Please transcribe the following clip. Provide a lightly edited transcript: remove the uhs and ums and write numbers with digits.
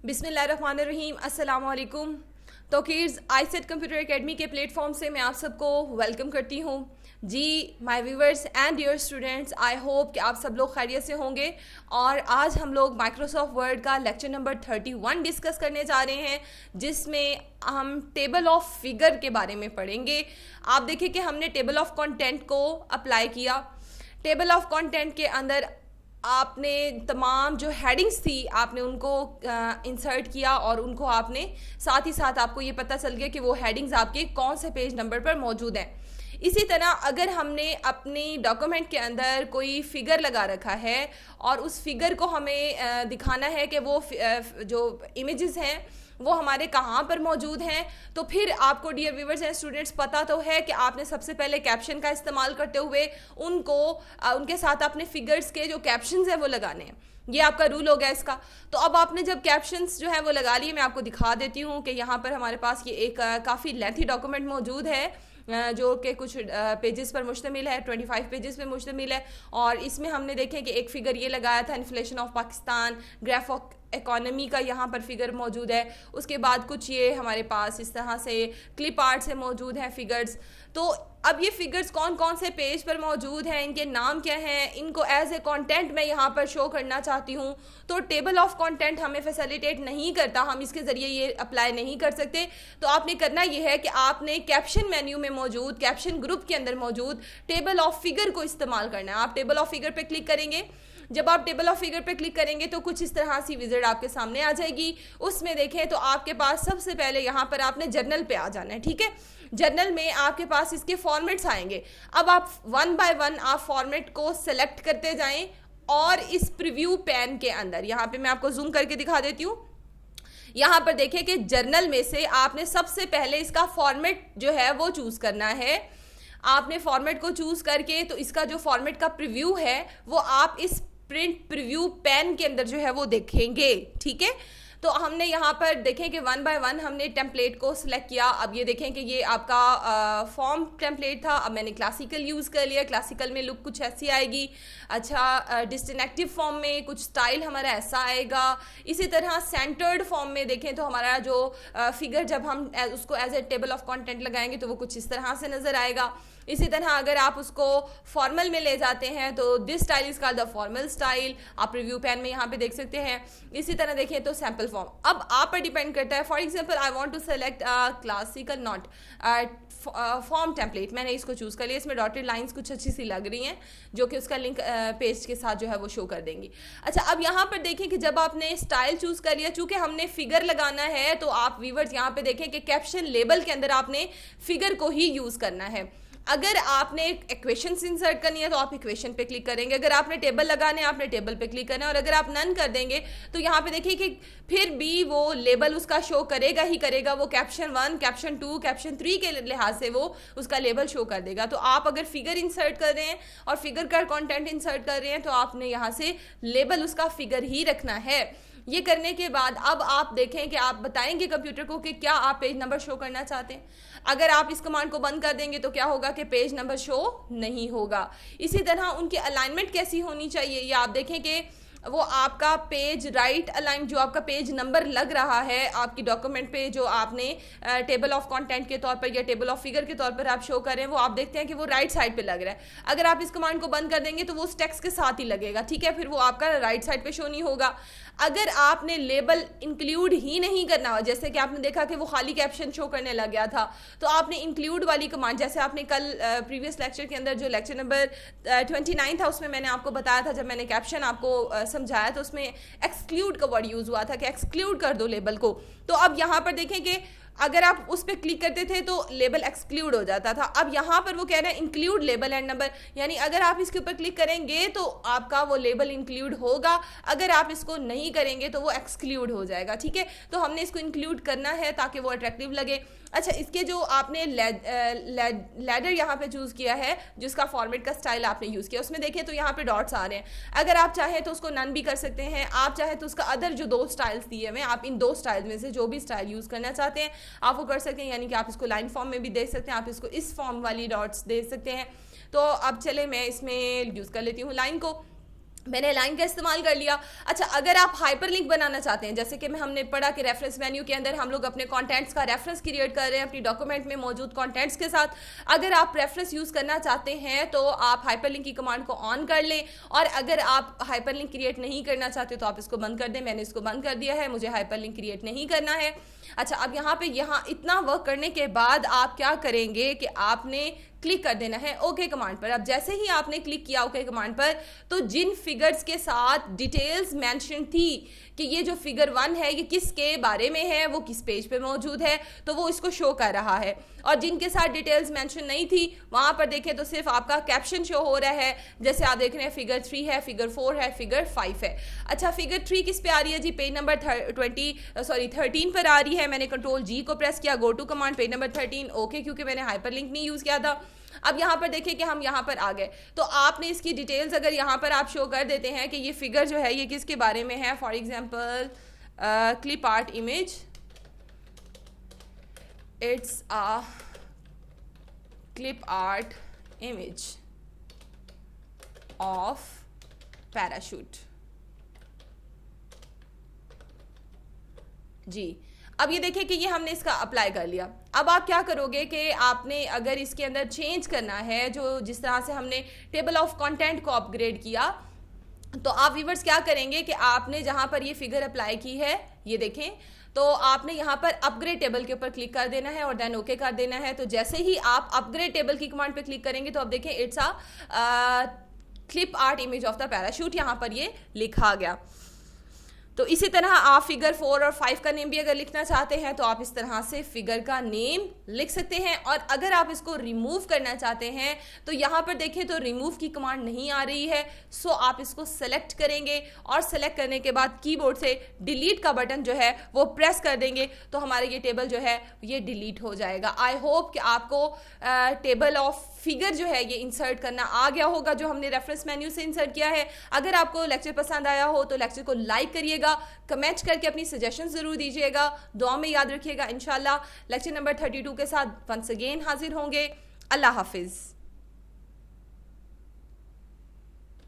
बिस्मिल्लाहिर्रहमानिर्रहीम, अस्सलाम वालेकुम। तौकीर्स I-CET कंप्यूटर एकेडमी के प्लेटफॉर्म से मैं आप सबको वेलकम करती हूँ। जी my viewers and dear students, I hope कि आप सब लोग खैरियत से होंगे। और आज हम लोग माइक्रोसॉफ्ट वर्ड का लेक्चर नंबर 31 डिस्कस करने जा रहे हैं, जिसमें हम टेबल ऑफ फिगर के बारे में पढ़ेंगे। आप देखिए कि हमने टेबल ऑफ कंटेंट को अप्लाई किया। टेबल ऑफ कंटेंट के अंदर आपने तमाम जो हेडिंग्स थी आपने उनको इंसर्ट किया और उनको आपने साथ ही साथ आपको ये पता चल गया कि वो हेडिंग्स आपके कौन से पेज नंबर पर मौजूद हैं। इसी तरह अगर हमने अपनी डॉक्यूमेंट के अंदर कोई फिगर लगा रखा है और उस फिगर को हमें दिखाना है कि वो जो इमेजेस हैं वो हमारे कहाँ पर मौजूद हैं, तो फिर आपको डियर व्यूवर्स एंड स्टूडेंट्स पता तो है कि आपने सबसे पहले कैप्शन का इस्तेमाल करते हुए उनके साथ अपने फिगर्स के जो कैप्शंस हैं वो लगाने हैं। ये आपका रूल हो गया इसका। तो अब आपने जब कैप्शंस जो है वो लगा लिए, मैं आपको दिखा देती हूँ कि यहाँ पर हमारे पास ये एक काफ़ी लेंथी डॉक्यूमेंट मौजूद है जो कि कुछ पेजेस पर मुश्तमिल है, 25 पेजेस पे मुश्तमिल है। और इसमें हमने देखे कि एक फिगर ये लगाया था, inflation of Pakistan, graph of economy का यहाँ पर फिगर मौजूद है। उसके बाद कुछ ये हमारे पास इस तरह से क्लिप आर्ट से मौजूद हैं फिगर्स। तो अब ये फिगर्स कौन कौन से पेज पर मौजूद हैं, इनके नाम क्या हैं, इनको एज ए कंटेंट मैं यहाँ पर शो करना चाहती हूँ। तो टेबल ऑफ कंटेंट हमें फैसिलिटेट नहीं करता, हम इसके ज़रिए ये अप्लाई नहीं कर सकते। तो आपने करना ये है कि आपने कैप्शन मेन्यू में मौजूद, कैप्शन ग्रुप के अंदर मौजूद टेबल ऑफ फिगर को इस्तेमाल करना है। आप टेबल ऑफ फिगर पर क्लिक करेंगे। जब आप टेबल ऑफ फिगर पे क्लिक करेंगे तो कुछ इस तरह सी विजिट आपके सामने आ जाएगी। उसमें देखें तो आपके पास सबसे पहले यहाँ पर आपने जर्नल पे आ जाना है, ठीक है। जर्नल में आपके पास इसके फॉर्मेट्स आएंगे। अब आप वन बाय वन आप फॉर्मेट को सेलेक्ट करते जाएं और इस प्रीव्यू पैन के अंदर, यहाँ पे मैं आपको जूम करके दिखा देती हूँ। यहाँ पर देखें कि जर्नल में से आपने सबसे पहले इसका फॉर्मेट जो है वो चूज करना है। आपने फॉर्मेट को चूज करके तो इसका जो फॉर्मेट का प्रीव्यू है वो आप इस प्रिंट प्रीव्यू पैन के अंदर जो है वो देखेंगे, ठीक है। तो हमने यहाँ पर देखें कि वन बाय वन हमने टेम्पलेट को सिलेक्ट किया। अब ये देखें कि ये आपका फॉर्म टेम्पलेट था, अब मैंने क्लासिकल यूज़ कर लिया। क्लासिकल में लुक कुछ ऐसी आएगी। अच्छा, डिस्टिंक्टिव फॉर्म में कुछ स्टाइल हमारा ऐसा आएगा। इसी तरह सेंटर्ड फॉर्म में देखें तो हमारा जो फिगर जब हम उसको as a table of content लगाएंगे तो वो कुछ इस तरह से नज़र आएगा। इसी तरह अगर आप उसको फॉर्मल में ले जाते हैं तो this style is called the formal style, आप रिव्यू पैन में यहाँ पे देख सकते हैं। इसी तरह देखें तो सैम्पल फॉर्म, अब आप पर डिपेंड करता है। For example I want to select classical not form template, मैंने इसको चूज़ कर लिया। इसमें डॉटेड लाइंस कुछ अच्छी सी लग रही हैं जो कि उसका लिंक पेज के साथ जो है वो शो कर देंगी। अच्छा, अब यहाँ पर देखें कि जब आपने स्टाइल चूज़ कर लिया, चूँकि हमने फिगर लगाना है तो आप व्यूवर्स यहाँ पे देखें कि कैप्शन लेबल के अंदर आपने फिगर को ही यूज़ करना है। अगर आपने इक्वेशंस इंसर्ट करनी है तो आप इक्वेशन पे क्लिक करेंगे। अगर आपने टेबल लगाने हैं आपने टेबल पे क्लिक करना है। और अगर आप नन कर देंगे तो यहाँ पे देखिए कि फिर भी वो लेबल उसका शो करेगा ही करेगा। वो कैप्शन 1, कैप्शन 2, कैप्शन 3 के लिहाज से वो उसका लेबल शो कर देगा। तो आप अगर फिगर इंसर्ट कर रहे हैं और फिगर का कंटेंट इंसर्ट कर रहे हैं तो आपने यहाँ से लेबल उसका फिगर ही रखना है। ये करने के बाद अब आप देखें कि आप बताएंगे कंप्यूटर को कि क्या आप पेज नंबर शो करना चाहते हैं। अगर आप इस कमांड को बंद कर देंगे तो क्या होगा कि पेज नंबर शो नहीं होगा। इसी तरह उनकी अलाइनमेंट कैसी होनी चाहिए, ये आप देखें कि वो आपका पेज राइट अलाइन, जो आपका पेज नंबर लग रहा है आपकी डॉक्यूमेंट पे, जो आपने टेबल ऑफ कंटेंट के तौर पर या टेबल ऑफ फिगर के तौर पर आप शो करें, वो आप देखते हैं कि वो राइट साइड पे लग रहा है। अगर आप इस कमांड को बंद कर देंगे तो वो उस टेक्स्ट के साथ ही लगेगा, ठीक है, फिर वो आपका राइट साइड पे शो नहीं होगा। अगर आपने लेबल इंक्लूड ही नहीं करना हो, जैसे कि आपने देखा कि वो खाली कैप्शन शो करने लग गया था, तो आपने इंक्लूड वाली कमांड, जैसे आपने कल प्रीवियस लेक्चर के अंदर जो लेक्चर नंबर 29 था उसमें मैंने आपको बताया था, जब मैंने कैप्शन आपको समझाया तो उसमें एक्सक्लूड का वर्ड यूज हुआ था कि एक्सक्लूड कर दो लेबल को। तो अब यहाँ पर देखें कि अगर आप उस पर क्लिक करते थे तो लेबल एक्सक्लूड हो जाता था। अब यहाँ पर वो कह रहे हैं इंक्लूड लेबल एंड नंबर, यानी अगर आप इसके ऊपर क्लिक करेंगे तो आपका वो लेबल इंक्लूड होगा, अगर आप इसको नहीं करेंगे तो वो एक्सक्लूड हो जाएगा, ठीक है। तो हमने इसको इंक्लूड करना है ताकि वो अट्रैक्टिव लगे। अच्छा, इसके जो आपने लैडर यहाँ पे चूज़ किया है, जिसका फॉर्मेट का स्टाइल आपने यूज़ किया, उसमें देखें तो यहाँ पे डॉट्स आ रहे हैं। अगर आप चाहें तो उसको नन भी कर सकते हैं, आप चाहें तो उसका अदर जो 2 स्टाइल्स दिए हुए, आप इन 2 स्टाइल्स में से जो भी स्टाइल यूज़ करना चाहते हैं आप वो कर सकते हैं। यानी कि आप इसको लाइन फॉर्म में भी दे सकते हैं, आप इसको इस फॉर्म वाली डॉट्स दे सकते हैं। तो अब चले मैं इसमें यूज़ कर लेती हूँ लाइन को। मैंने लाइन का इस्तेमाल कर लिया। अच्छा, अगर आप हाइपरलिंक बनाना चाहते हैं, जैसे कि हमने पढ़ा कि रेफरेंस मेन्यू के अंदर हम लोग अपने कंटेंट्स का रेफरेंस क्रिएट कर रहे हैं अपनी डॉक्यूमेंट में मौजूद कंटेंट्स के साथ, अगर आप रेफरेंस यूज़ करना चाहते हैं तो आप हाइपरलिंक की कमांड को ऑन कर लें, और अगर आप हाइपरलिंक क्रिएट नहीं करना चाहते तो आप इसको बंद कर दें। मैंने इसको बंद कर दिया है, मुझे हाइपरलिंक क्रिएट नहीं करना है। अच्छा, अब यहाँ इतना वर्क करने के बाद आप क्या करेंगे कि आपने क्लिक कर देना है ओके कमांड पर। अब जैसे ही आपने क्लिक किया ओके कमांड पर, तो जिन फिगर्स के साथ डिटेल्स मेंशन थी कि ये जो फिगर 1 है ये किसके बारे में है, वो किस पेज पे मौजूद है, तो वो इसको शो कर रहा है। और जिनके साथ डिटेल्स मेंशन नहीं थी वहां पर देखें तो सिर्फ आपका कैप्शन शो हो रहा है। जैसे आप देख रहे हैं फिगर 3 है, फिगर 4 है, फिगर 5 है। अच्छा, फिगर 3 किस पे आ रही है जी? पेज नंबर 13 पर आ रही है। मैंने कंट्रोल जी को प्रेस किया, go to command, page number 13 okay, क्योंकि मैंने हाइपरलिंक नहीं यूज किया था। अब यहाँ पर देखिए कि हम यहाँ पर आ गए, तो आपने इसकी डिटेल्स अगर यहाँ पर आप शो कर देते हैं कि ये फिगर जो है ये किसके बारे में है, for example clip art image, it's a clip art image of parachute जी। अब ये देखिए कि ये हमने इसका अप्लाई कर लिया। अब आप क्या करोगे कि आपने अगर इसके अंदर चेंज करना है, जो जिस तरह से हमने टेबल ऑफ कंटेंट को अपग्रेड किया, तो आप व्यूअर्स क्या करेंगे कि आपने जहां पर ये फिगर अप्लाई की है, ये देखें, तो आपने यहाँ पर अपग्रेड टेबल के ऊपर क्लिक कर देना है और देन ओके कर देना है। तो जैसे ही आप अपग्रेड टेबल की कमांड पे क्लिक करेंगे तो आप देखें it's a clip art image of the parachute, यहाँ पर ये लिखा गया। तो इसी तरह आप फिगर 4 और 5 का नेम भी अगर लिखना चाहते हैं तो आप इस तरह से फिगर का नेम लिख सकते हैं। और अगर आप इसको रिमूव करना चाहते हैं तो यहाँ पर देखें तो रिमूव की कमांड नहीं आ रही है, सो आप इसको सेलेक्ट करेंगे और सेलेक्ट करने के बाद कीबोर्ड से डिलीट का बटन जो है वो प्रेस कर देंगे, तो हमारे ये टेबल जो है ये डिलीट हो जाएगा। आई होप कि आपको टेबल ऑफ फिगर जो है ये इंसर्ट करना आ गया होगा, जो हमने रेफरेंस मेन्यू से इंसर्ट किया है। अगर आपको लेक्चर पसंद आया हो तो लेक्चर को लाइक करिएगा, कमेंट करके अपनी सजेशन जरूर दीजिएगा, दुआ में याद रखिएगा। इंशाल्लाह लेक्चर नंबर 32 के साथ वंस अगेन हाजिर होंगे। अल्लाह हाफिज।